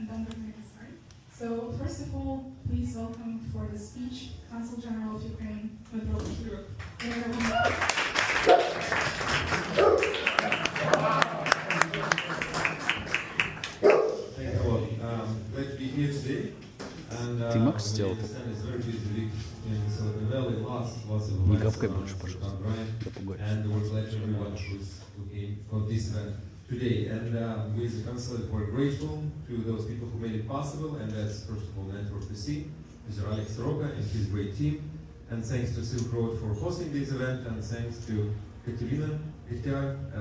and then we're going to get started. So first of all, please welcome for the speech, Consul General of Ukraine, Dmytro Kuleba. Thank you a lot. Glad to be here today. And Ты мог сделать it's very busy week in Silicon Valley. Lots of Не events гавкай around больше, Silicon пожалуйста. Valley. Да пугай. And we're glad to everyone who came for this event today. And we as a council we're grateful to those people who made it possible, and that's first of all Network.vc, Mr. Alex Soroka and his great team. And thanks to SilkRoad for hosting this event, and thanks to Katerina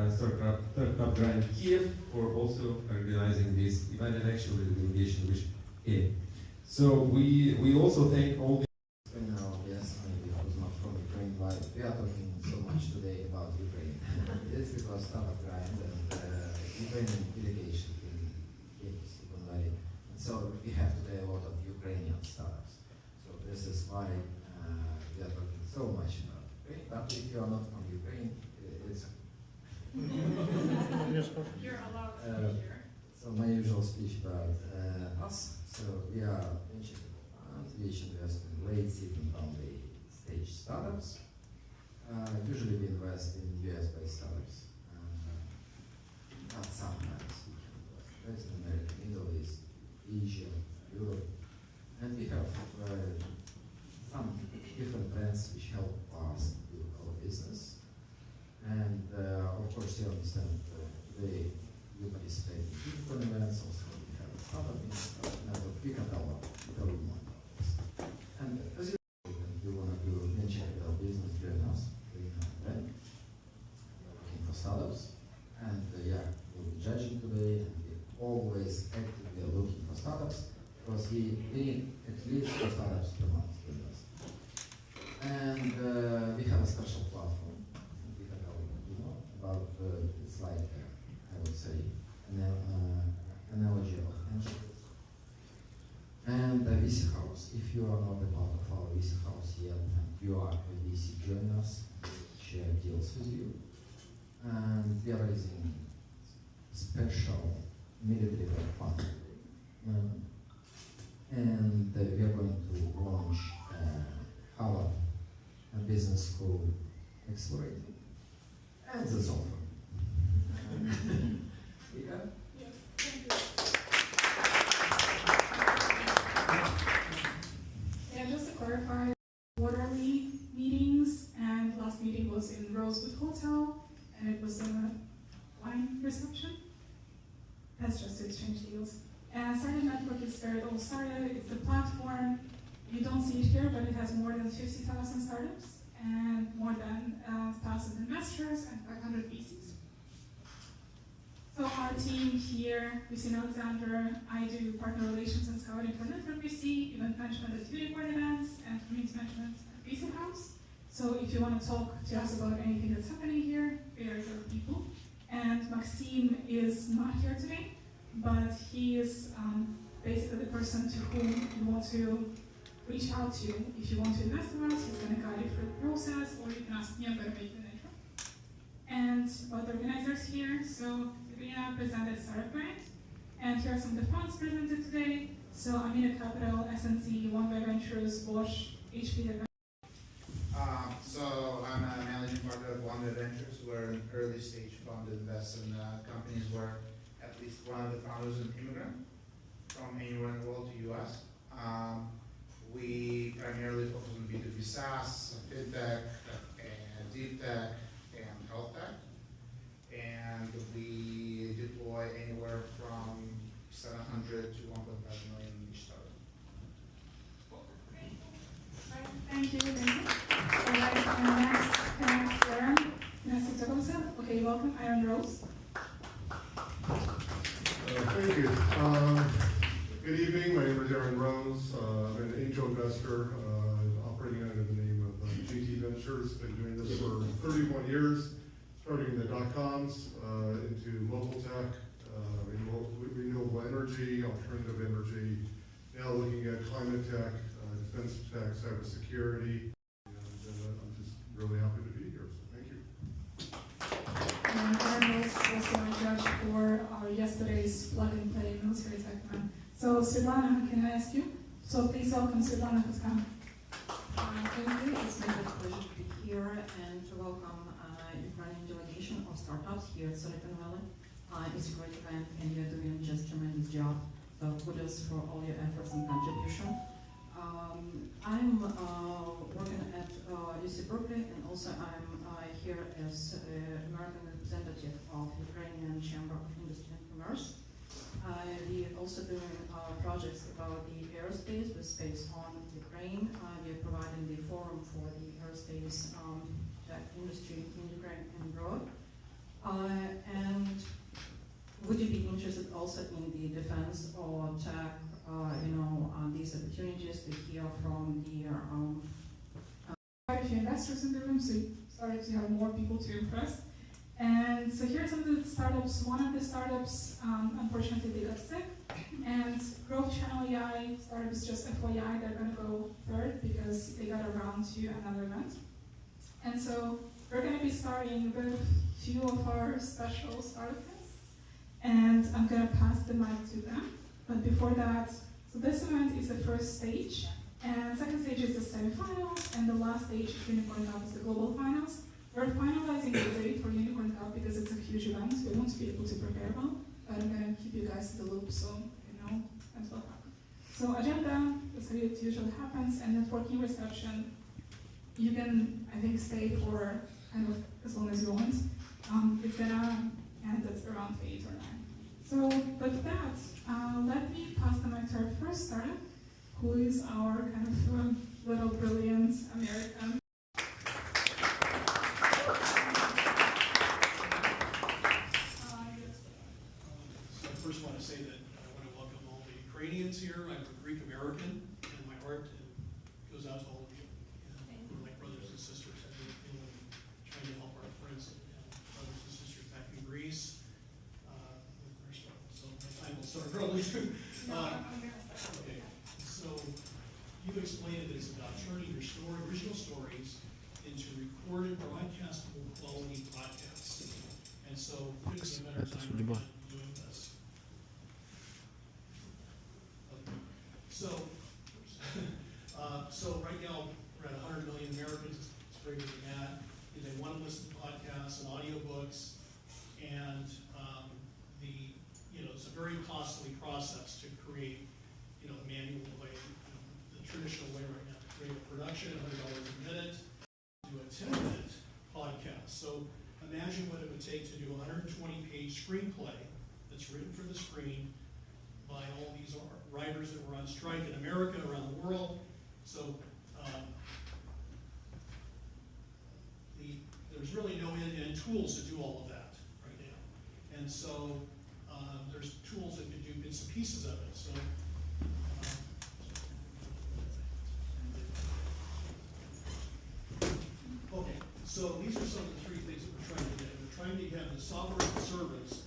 Startup Grind Kiev for also organizing this event and actually the delegation which came. So we also thank all the Yes, maybe who's not from Ukraine, why we are talking so much today about Ukraine. It's because Startup Grind and Ukrainian delegation in Silicon Valley. And so we have today a lot of Ukrainian startups. So this is why we are talking so much about Ukraine. But if you are not from Ukraine, it's You're allowed to be here. so my usual speech about us. So we are venture capital fund, which invest in late seed and early stage startups. Usually we invest in US-based startups. But sometimes we can invest in Latin America, Middle East, Asia, Europe. And we have some different trends which help us do our business. And of course you understand today you participate in Unicorn.Events, also we have a startup network, we can tell you more about this. And as you want to do venture capital business, join us. We have a event. We're looking for startups. And yeah, we'll be judging today, and we're always actively looking for startups, because we need at least 2 startups per month to invest. And we have a special platform. We can tell you more about it's like I would say an analogy of angel. And the VC house. If you are not a part of our VC house yet, and you are a VC, join us. We'll share deals with you. And we are raising special military fund. And we are going to launch our business school accelerator. And that's all. Yeah. Yes, thank you. Yeah, just to clarify, quarterly meetings, and last meeting was in Rosewood Hotel, and it was a wine reception. That's just to exchange deals. And Startup Network is where it all started. It's a platform. You don't see it here, but it has more than 50,000 startups and more than 1,000 investors and 500 VCs. So our team here, we've seen Alexander, I do partner relations and scouting for Network.vc, event management at Unicorn.Events, and community management at VC House. So if you want to talk to us about anything that's happening here, we are your people. And Maxime is not here today, but he is basically the person to whom you want to reach out to. If you want to invest in us, he's going to guide you through the process, or you can ask me, I'm going to make an intro. And about the organizers here, so Katerina presented Startup Grind, and here are some of the funds presented today. So Amina Capital, SNC, One Way Ventures, Bosch, HP. So I'm a managing partner of One Way Ventures. We're an early stage fund that invests in companies where at least one of the founders is an immigrant from anywhere in the world to US. We primarily focus on B2B SaaS, fintech, and deep tech, and health tech. And we deploy anywhere from 700 to 1.5 million each startup. Thank you. All right, next, Aaron. Okay, welcome, Aaron Rose. Thank you. Good evening. My name is Aaron Rose. I'm an angel investor operating under the name of GT Ventures. Been doing this for 31 years, starting in the dot-coms into mobile tech, renewable energy, alternative energy, now looking at climate tech, defense tech, cybersecurity, and I'm just really happy to be here, so thank you. And Aaron was also my judge for our yesterday's plug-and-play military tech event. Svetlana, can I ask you? So please welcome Svetlana who's come. Thank you. It's my pleasure to be here and to welcome Ukrainian delegation of startups here at Silicon Valley. It's a great event and you're doing just a tremendous job. So kudos for all your efforts and contribution. I'm working at UC Berkeley and also I'm here as American representative of Ukrainian Chamber of Industry and Commerce. We are also doing projects about the aerospace with Space on Ukraine. We are providing the forum for the aerospace tech industry in Ukraine and abroad. And would you be interested also in the defense or tech, these opportunities to hear from the Quite a few investors in the room, so sorry to have more people to impress. And so here are some of the startups. One of the startups, unfortunately, they got sick. And Growth Channel AI startup is just FYI, they're going to go third because they got around to another event. And so we're going to be starting with a few of our special startup guests. And I'm going to pass the mic to them. But before that, so this event is the first stage. And second stage is the semifinals. And the last stage, Unicorn Cup, is the global finals. We're finalizing the date for Unicorn Cup because it's a huge event. We won't be able to prepare well, but I'm going to keep you guys in the loop so you know that's what happens. So agenda, as it usually happens, and networking reception. You can, I think, stay for kind of as long as you want. It's gonna end at around 8 or 9. So with that, let me pass the mic to our first startup, who is our kind of little brilliant American. First, I want to say that I want to welcome all the Ukrainians here. I'm a Greek American, and my heart goes out to all of you. We're like brothers and sisters. I've been feeling trying to help our friends and brothers and sisters back in Greece with their struggle. So my time will start early. Okay, so you explained it as about turning your original stories into recorded, broadcastable quality podcasts. And so couldn't be a better time than doing this. So right now we're at 100 million Americans. It's greater than that. And they want to listen to podcasts and audiobooks, and it's a very costly process to create, the manual way, the traditional way right now to create a production, $100 a minute, do a 10-minute podcast. So imagine what it would take to do a 120-page screenplay that's written for the screen by all these writers that were on strike in America, around the world. So there's really no end-to-end tools to do all of that right now. And so there's tools that can do bits and pieces of it. So okay, so these are some of the 3 things that we're trying to get. We're trying to have the software as a service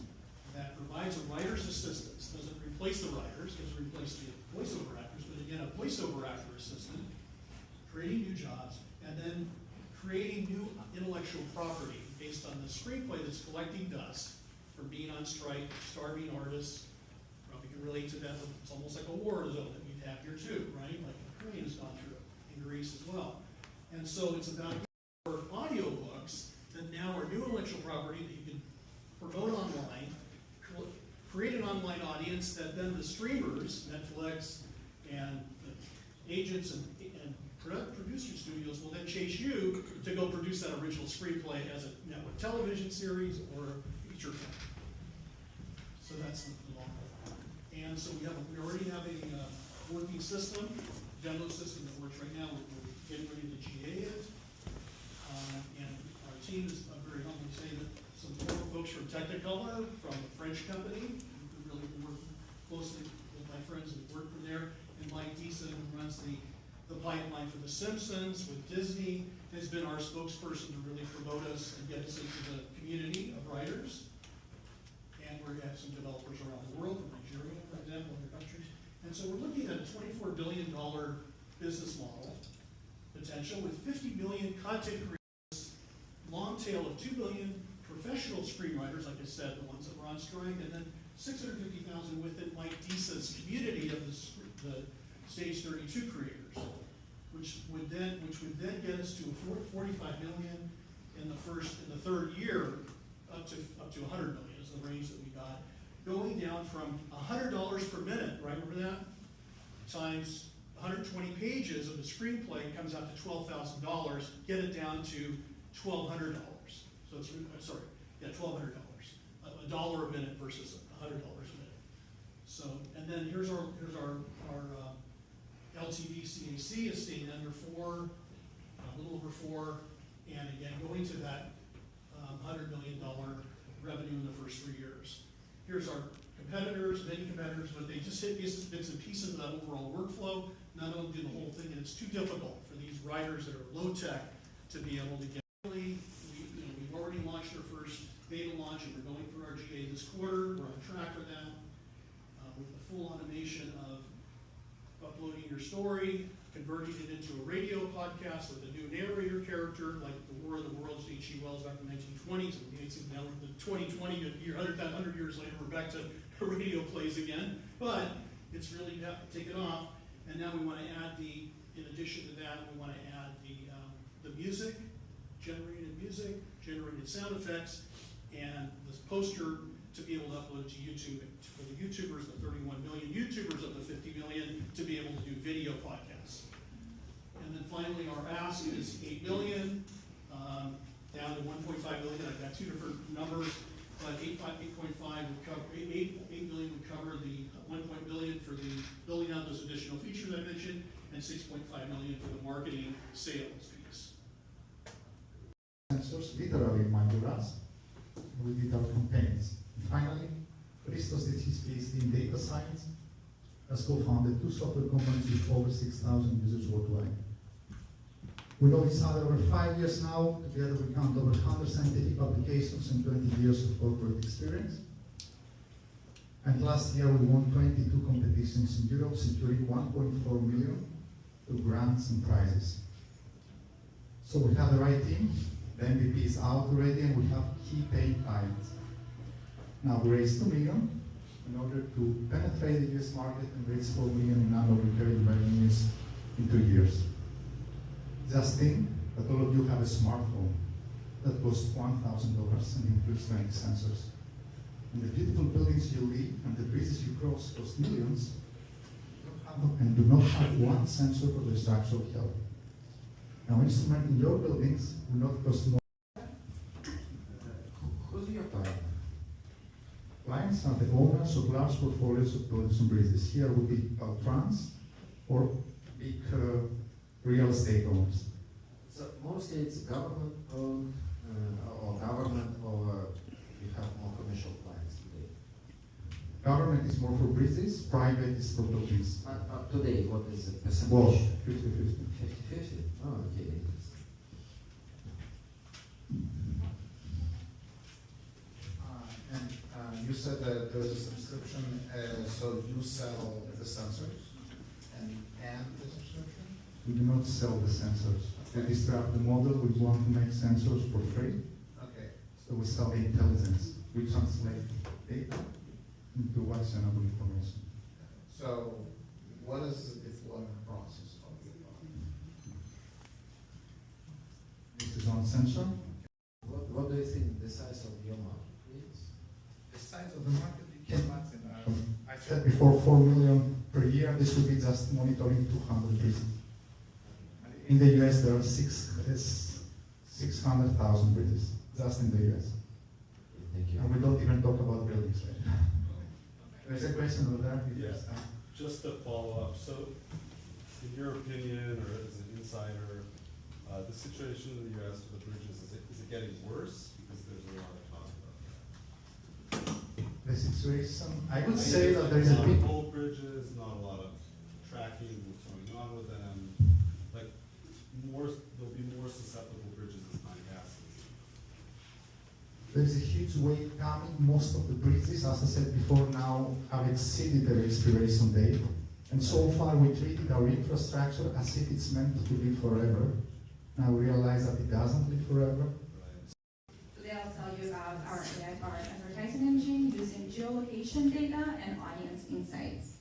that provides a writer's assistance, doesn't replace the writers, doesn't replace the voiceover actors, but again, a voiceover actor assistant, creating new jobs, and then creating new intellectual property based on the screenplay that's collecting dust from being on strike, starving artists. Probably can relate to that. It's almost like a war zone that we've had here too, right? Like Ukraine has gone through in Greece as well. And so it's about audiobooks that now are new intellectual property that you can promote online, create an online audience that then the streamers, Netflix and the agents and producer studios will then chase you to go produce that original screenplay as a network television series or a feature film. So that's the long haul. And so we already have a working system, demo system that works right now. We're getting ready to GA it. And our team is, I'm very humble to say that some former folks from Technicolor, from a French company, who really been working closely with my friends that work from there, and Mike Deason, who runs the pipeline for The Simpsons with Disney, has been our spokesperson to really promote us and get us into the community of writers. And we have some developers around the world, from Nigeria, for example, other countries. And so we're looking at a $24 billion business model potential with 50 million content creators, long tail of 2 million professional screenwriters, like I said, the ones that were on strike, and then 650,000 within Mike Deasa's community of the Stage 32 creators, which would then get us to 45 million in the third year, up to 100 million is the range that we got, going down from $100 per minute, right? Remember that? Times 120 pages of the screenplay comes out to $12,000. Get it down to $1,200. So it's $1,200. $1 a minute versus $100 a minute. So, and then here's our LTV CAC is staying under 4, a little over 4, and again going to that $100 million revenue in the first 3 years. Here's our competitors, many competitors, but they just hit bits and pieces of that overall workflow. None of them do the whole thing, and it's too difficult for these writers that are low tech to be able to get. We've already launched our first beta launch, and we're going for our GA this quarter. We're on track for that with the full automation of uploading your story, converting it into a radio podcast with a new narrator character, like the War of the Worlds, H.G. Wells back in the 1920s. And now the 2020, 100 years later, we're back to radio plays again. But it's really taken off. And now we want to add in addition to that, we want to add the music, generated sound effects, and this poster to be able to upload to YouTube. For the YouTubers, the 31 million YouTubers of the 50 million, to be able to do video podcasts. And then finally, our ask is 8 million, down to 1.5 million. I've got two different numbers, but 8.5 would cover, 8 million would cover the 1 billion for the building out those additional features I mentioned, and 6.5 million for the marketing sales piece. Sensors literally measure us. We did our campaigns. And finally, Christos, that is PhD in data science, has co-founded 2 software companies with over 6,000 users worldwide. We know each other over 5 years now. Together we count over 100 scientific publications and 20 years of corporate experience. And last year we won 22 competitions in Europe, securing 1.4 million through grants and prizes. So we have the right team. The MVP is out already, and we have key paid clients. Now we raised 2 million in order to penetrate the US market and raise 4 million in annual recurring revenues in 2 years. Just think that all of you have a smartphone that costs $1,000 and includes 20 sensors. And the beautiful buildings you live and the bridges you cross cost millions and do not have one sensor for the structural health. Now, instrumenting your buildings will not cost more. Who's your client? Clients are the owners of large portfolios of buildings and bridges. Here would be trans or big real estate owners. So mostly it's government owned or government, or you have more commercial clients today? Government is more for bridges, private is for buildings. But today, what is the percentage? Well, 50-50. 50-50? Oh, okay, interesting. And you said that there's a subscription, so you sell the sensors and the subscription? We do not sell the sensors. To disrupt the model, we want to make sensors for free. Okay. So we sell the intelligence. We translate data into actionable information. So what is the deployment process of the product? This is on sensor. What do you think the size of your market is? The size of the market, you cannot say that. I said before 4 million per year. This would be just monitoring 200 bridges. In the US, there are 600,000 bridges, just in the US. Thank you. And we don't even talk about buildings right now. There's a question over there. Yes, just to follow up. So, in your opinion, or as an insider, the situation in the US with the bridges, is it getting worse? Because there's a lot of talk about that. The situation, I would say that there is a big... Not old bridges, not a lot of tracking, what's going on with them. Like, there'll be more susceptible bridges as time passes. There's a huge wave coming. Most of the bridges, as I said before, now have exceeded their expiration date. And so far we treated our infrastructure as if it's meant to live forever. Now we realize that it doesn't live forever. Today I'll tell you about our AI-powered advertising engine using geolocation location data and audience insights.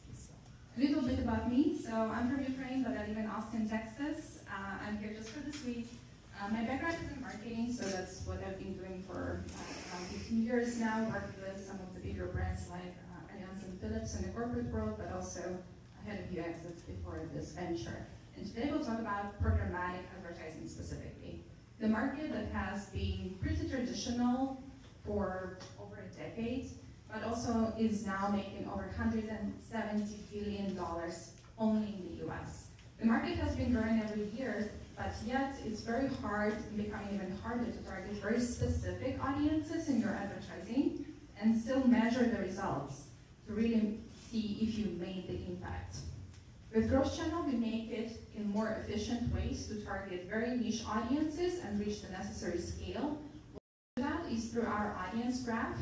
A little bit about me. So I'm from Ukraine, but I live in Austin, Texas. I'm here just for this week. My background is in marketing, so that's what I've been doing for around 15 years now, working with some of the bigger brands like Allianz and Philips in the corporate world, but also head of UX before this venture. And today we'll talk about programmatic advertising specifically. The market that has been pretty traditional for over a decade, but also is now making over $170 billion only in the US. The market has been growing every year, but yet it's very hard, becoming even harder to target very specific audiences in your advertising and still measure the results to really see if you made the impact. With Growth Channel, we make it in more efficient ways to target very niche audiences and reach the necessary scale. That is through our audience graph.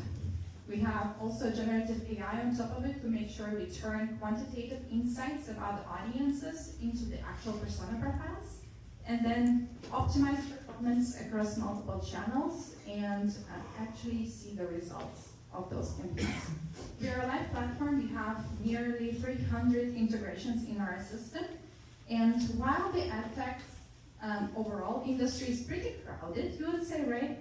We have also generative AI on top of it to make sure we turn quantitative insights about the audiences into the actual persona profiles, and then optimize performance across multiple channels and actually see the results of those campaigns. We are a live platform. We have nearly 300 integrations in our system. And while the ad tech overall industry is pretty crowded, you would say, right?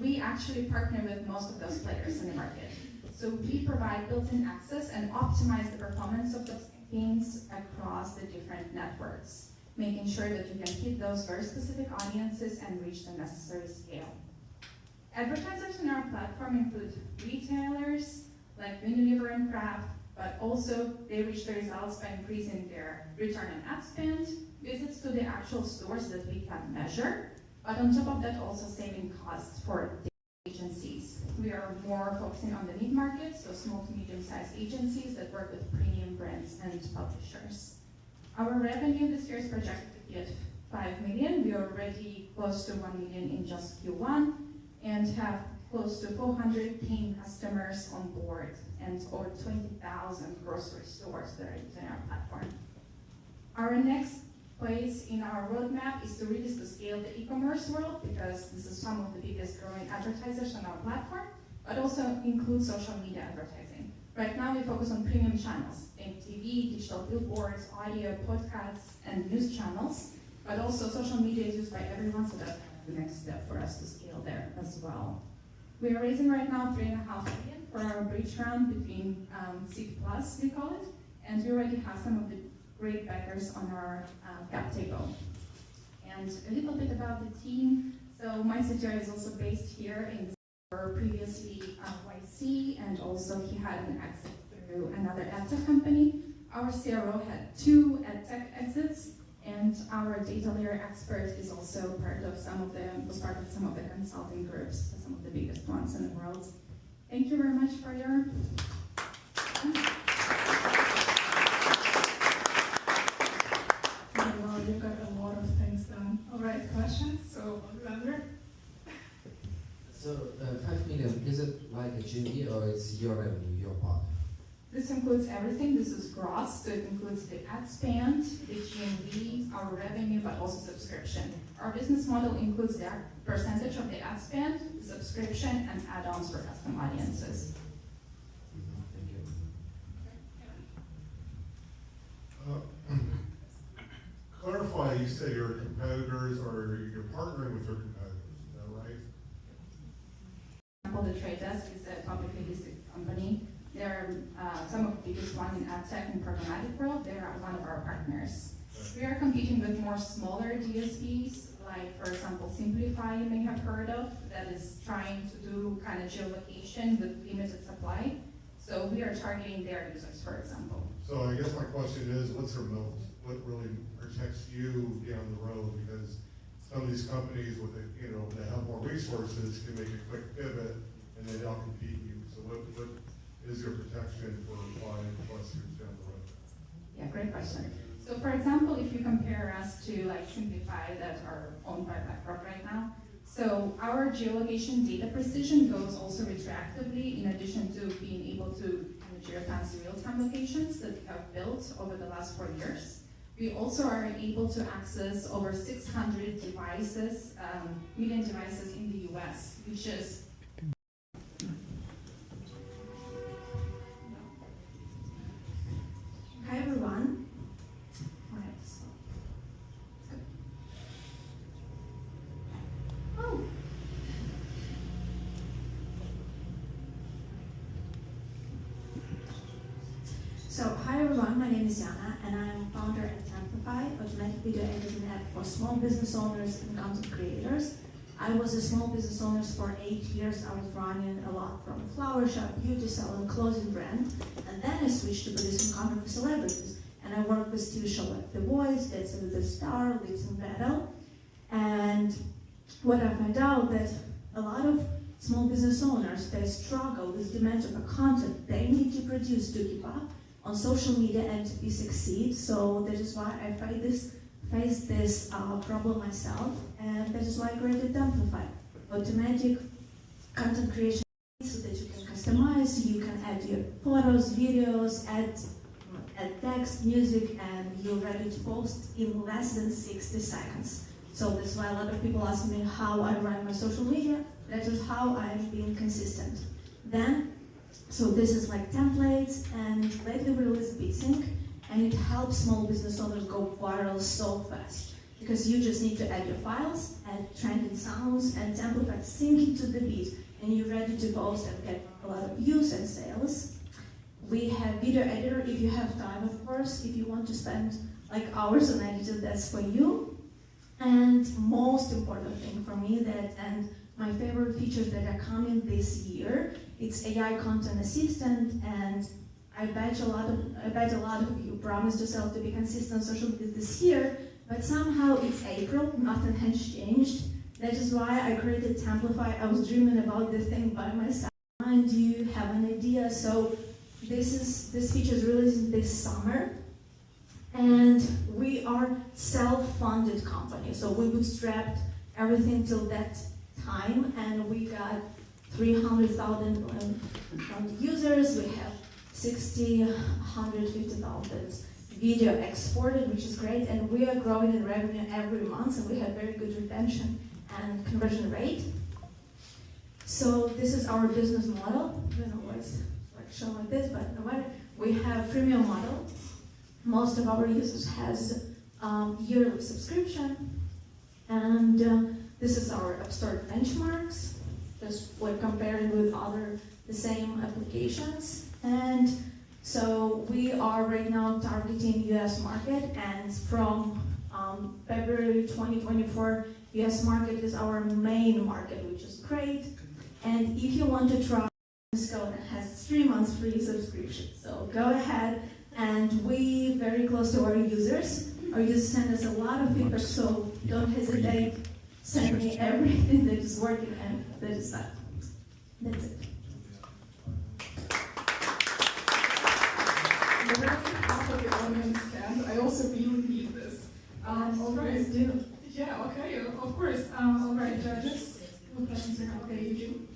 We actually partner with most of those players in the market. So we provide built-in access and optimize the performance of those campaigns across the different networks, making sure that you can hit those very specific audiences and reach the necessary scale. Advertisers on our platform include retailers like Unilever and Kraft, but also they reach the results by increasing their return on ad spend, visits to the actual stores that we can measure, but on top of that also saving costs for the agencies. We are more focusing on the mid-market, so small to medium-sized agencies that work with premium brands and publishers. Our revenue this year is projected to be at $5 million. We are already close to $1 million in just Q1 and have close to 400 paying customers on board and over 20,000 grocery stores that are using our platform. Our next place in our roadmap is to really scale the e-commerce world, because this is some of the biggest growing advertisers on our platform, but also includes social media advertising. Right now we focus on premium channels, TV, digital billboards, audio, podcasts, and news channels, but also social media is used by everyone, so that's the next step for us to scale there as well. We are raising right now $3.5 million for our bridge round between Seed Plus, we call it, and we already have some of the great backers on our cap table. And a little bit about the team. So my CTO is also based here in previously YC, and also he had an exit through another edtech company. Our CRO had 2 edtech exits, and our data layer expert is also was part of some of the consulting groups, some of the biggest ones in the world. Thank you very much for your Well, you got a lot of things done. All right, questions? So, Alexander? So 5 million, is it like a GMV or it's your revenue, your part? This includes everything. This is gross, so it includes the ad spend, the GMV, our revenue, but also subscription. Our business model includes the percentage of the ad spend, the subscription, and add-ons for custom audiences. Thank you. Clarify, you say your competitors or you're partnering with your competitors, is that right? For example, the Trade Desk is a publicly listed company. They're some of the biggest ones in ad tech and programmatic world. They're one of our partners. We are competing with more smaller DSPs, like for example, Simplify you may have heard of, that is trying to do kind of geolocation with limited supply. So we are targeting their users, for example. So I guess my question is, what's their moat? What really protects you down the road? Because some of these companies with they have more resources can make a quick pivot and then outcompete you. So what is your protection for 5+ years down the road? Yeah, great question. So for example, if you compare us to like Simplify that are owned by BlackRock right now, so our geolocation data precision goes also retroactively, in addition to being able to geofence real-time locations that we have built over the last 4 years. We also are able to access over 600 devices, million devices in the US, which is everyone, my name is Yana, and I'm founder at Amplify, automatic video editing app for small business owners and content creators. I was a small business owner for 8 years. I was running a lot from flower shop, beauty salon, clothing brand, and then I switched to producing content for celebrities. And I worked with TV show like The Voice, Dancing with the Star, Lives in Battle. And what I found out that a lot of small business owners, they struggle with demand of a content they need to produce to keep up on social media and to be succeed. So that is why I face this problem myself, and that is why I created Amplify, automatic content creation so that you can customize, you can add your photos, videos, add text, music, and you're ready to post in less than 60 seconds. So that's why a lot of people ask me how I run my social media. That is how I'm being consistent. So this is like templates, and lately we released BitSync, and it helps small business owners go viral so fast. Because you just need to add your files, add trending sounds, and Amplify sync it to the beat, and you're ready to post and get a lot of views and sales. We have video editor if you have time, of course. If you want to spend like hours on editing, that's for you. And most important thing for me and my favorite features that are coming this year, it's AI content assistant, and I bet a lot of you promised yourself to be consistent on social media this year, but somehow it's April, nothing has changed. That is why I created Amplify. I was dreaming about this thing by myself, and you have an idea. So this feature is released this summer, and we are self-funded company. So we bootstrapped everything till that time, and we got 300,000 users. We have 150,000 video exported, which is great, and we are growing in revenue every month, and we have very good retention and conversion rate. So this is our business model. I don't know why it's like shown like this, but no matter. We have freemium model. Most of our users has yearly subscription, and this is our App Store benchmarks, just like comparing with the same applications. And so we are right now targeting US market, and from February 2024, US market is our main market, which is great. And if you want to try, this code has 3 months free subscription. So go ahead, and we very close to our users. Our users send us a lot of feedback, so don't hesitate. Send me everything that is working and that is not. That's it. The rest half of the audience can. I also really need this. All right. Do. Yeah, okay, of course. All right, judges. What questions are okay, you?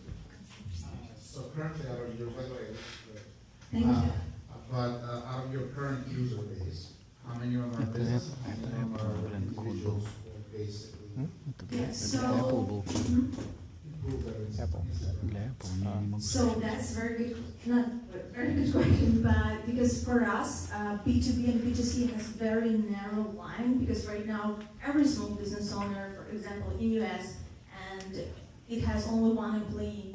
So currently out of your, by the way, Thank you. but out of your current user base, how many of them are business, how many of them are individuals who basically Yeah, so, improve their Instagram? so that's very good question, but because for us, B2B and B2C has very narrow line, because right now, every small business owner, for example, in US, and it has only one employee,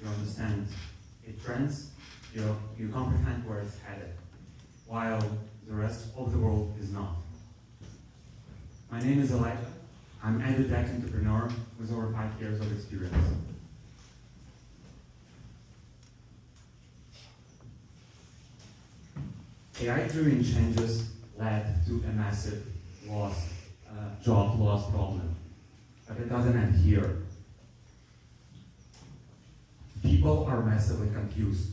You understand it trends, you comprehend where it's headed, while the rest of the world is not. My name is Elijah. I'm an edutech entrepreneur with over 5 years of experience. AI-driven changes led to a massive job loss problem. But it doesn't end here. People are massively confused.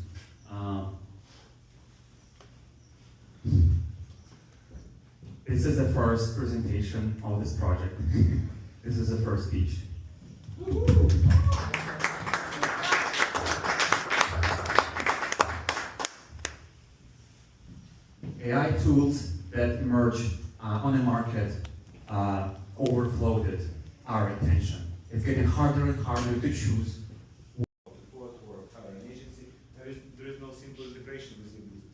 This is the first presentation of this project. This is the first speech. AI tools that emerge on the market overfloated our attention. It's getting harder and harder to choose. Or hire an agency. There is no simple integration with the business.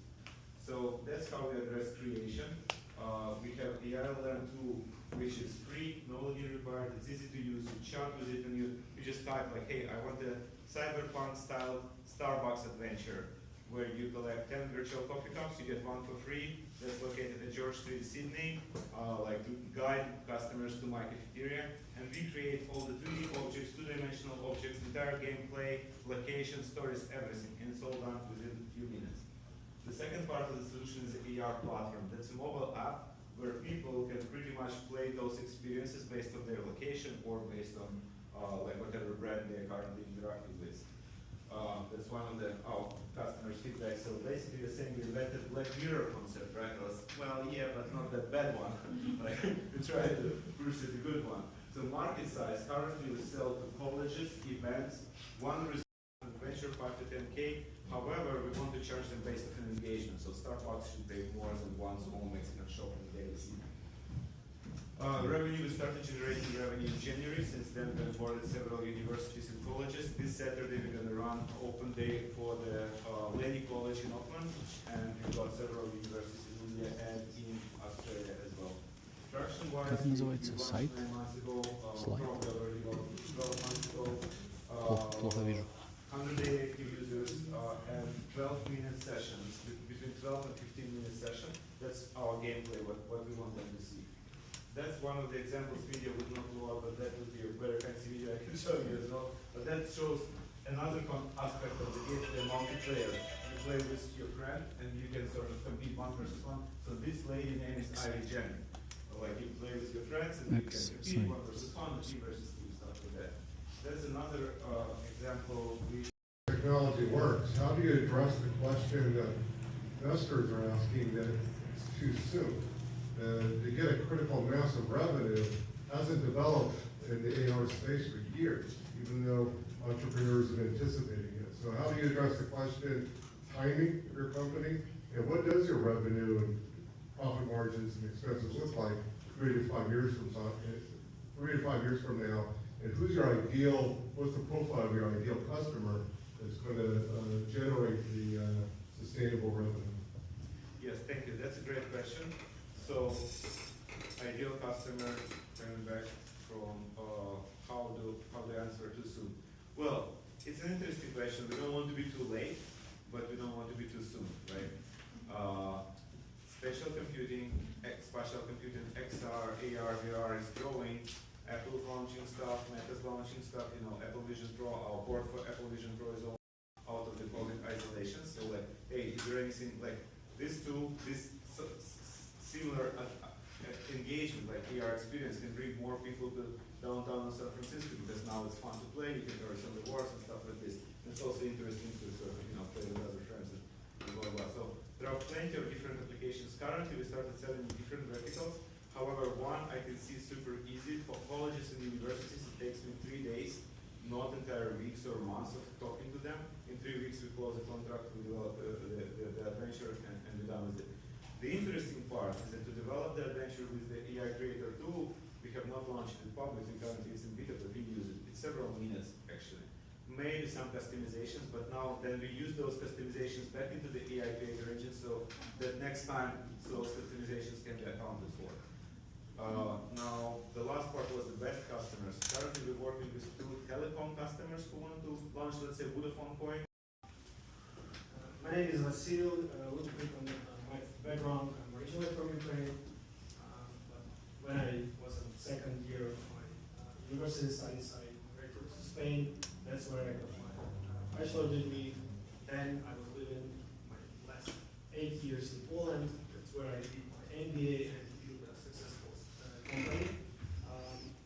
So that's how we address creation. We have AI Learn tool, which is free, no login required, it's easy to use, you chat with it, and you just type like, hey, I want a cyberpunk style Starbucks adventure. where you collect 10 virtual coffee cups, you get one for free. That's located at George Street, Sydney, like to guide customers to my cafeteria. And we create all the 3D objects, two-dimensional objects, entire gameplay, location, stories, everything. And it's all done within a few minutes. The second part of the solution is the AR platform. That's a mobile app where people can pretty much play those experiences based on their location or based on like whatever brand they're currently interacting with. That's one of our customers' feedback. So basically, you're saying we invented Black Mirror concept, right? Well, yeah, but not that bad one. Like we try to push it a good one. So market size currently we sell to colleges, events, one venture 5 to 10K. However, we want to charge them based on engagement. So Starbucks should pay more than one small Mexican shop in the daily scene. Revenue, we started generating revenue in January. Since then, we onboarded several universities and colleges. This Saturday, we're going to run open day for the Lenny College in Auckland, and we've got several universities in India and in Australia as well. Traction-wise, Как называется сайт? Слайд? 12 months ago. Плохо вижу. 100 active users and 12-minute sessions, between 12 and 15-minute session. That's our gameplay, what we want them to see. That's one of the examples video would not blow up, but that would be a very fancy video I can show you as well. But that shows another aspect of the game, the multiplayer. You play with your friend and you can sort of compete 1 versus 1. So this lady name is Ivy Jen. Like you play with your friends and you can compete 1 versus 1, 3 versus 2, stuff like that. That's another example. Technology works. How do you address the question that investors are asking that it's too soon? To get a critical mass of revenue hasn't developed in the AR space for years, even though entrepreneurs have been anticipating it. So how do you address the question, timing of your company, and what does your revenue and profit margins and expenses look like 3 to 5 years from now? And who's your ideal, what's the profile of your ideal customer that's going to generate the sustainable revenue? Yes, thank you. That's a great question. So, ideal customer, coming back from how to answer too soon. Well, it's an interesting question. We don't want to be too late, but we don't want to be too soon, right? Spatial computing, XR, AR, VR is growing. Apple's launching stuff, Meta's launching stuff. You know, Apple Vision Pro, our board for Apple Vision Pro is all out of the COVID isolation. So, like, hey, is there anything like this tool, this similar engagement, like AR experience, can bring more people to downtown San Francisco because now it's fun to play. You can learn some rewards and stuff like this. And it's also interesting to sort of play with other friends and blah blah. So there are plenty of different applications. Currently, we started selling different verticals. However, one I can see super easy for colleges and universities. It takes me 3 days, not entire weeks or months of talking to them. In 3 weeks, we close the contract, we develop the adventure, and we're done with it. The interesting part is that to develop the adventure with the AI Creator tool, we have not launched it publicly, currently it's in beta, but we use it. It's several minutes, actually. Maybe some customizations, but now then we use those customizations back into the AI Creator engine so that next time those customizations can be accounted for. Now, the last part was the best customers. Currently, we're working with 2 telecom customers who want to launch, let's say, Vodafone coin. My name is Vasil. A little bit on my background. I'm originally from Ukraine. But when I was in the second year of my university studies, I migrated to Spain. That's where I got my bachelor degree. Then I was living my last 8 years in Poland. That's where I did my MBA and built a successful company.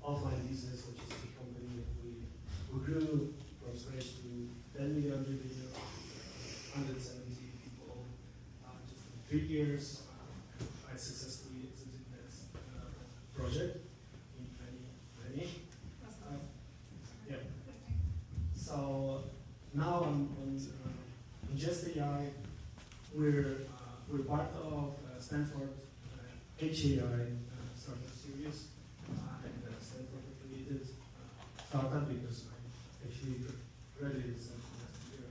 Offline business, which is a company we grew from scratch to 10 million revenue, 170 people, just in 3 years. I successfully exited that project in 2020. Yeah. So now I'm on Ingest AI. We're part of Stanford HAI startup series and Stanford affiliated startup because I actually graduated last year.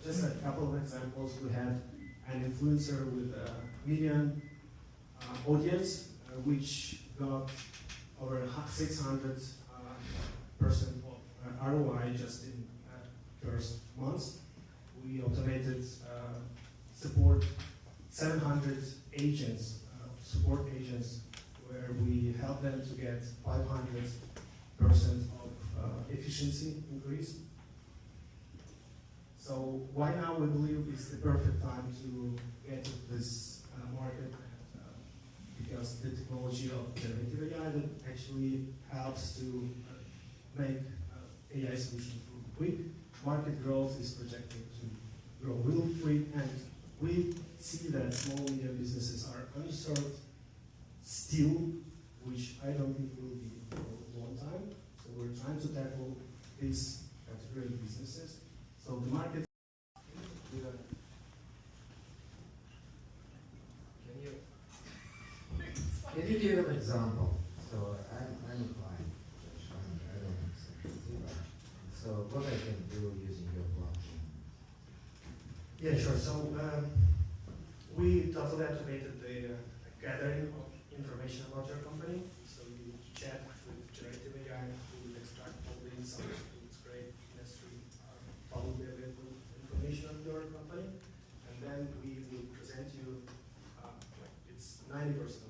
Just a couple of examples. We had an influencer with a million audience, which got over 600% of ROI just in first months. we automated support 700 agents, support agents, where we help them to get 500% of efficiency increase. So why now we believe is the perfect time to get to this market, because the technology of generative AI that actually helps to make AI solutions really quick. Market growth is projected to grow really quick, and we see that small and medium businesses are underserved still, which I don't think will be for a long time. So we're trying to tackle these category of businesses. So the market. Can you give an example? So I'm a client. I don't know. So what I can do using your blockchain? Yeah, sure. So we totally automated the gathering of information about your company. So you chat with generative AI, who will extract all the insights, who will scrape necessary publicly available information on your company, and then we will present you, like it's 90%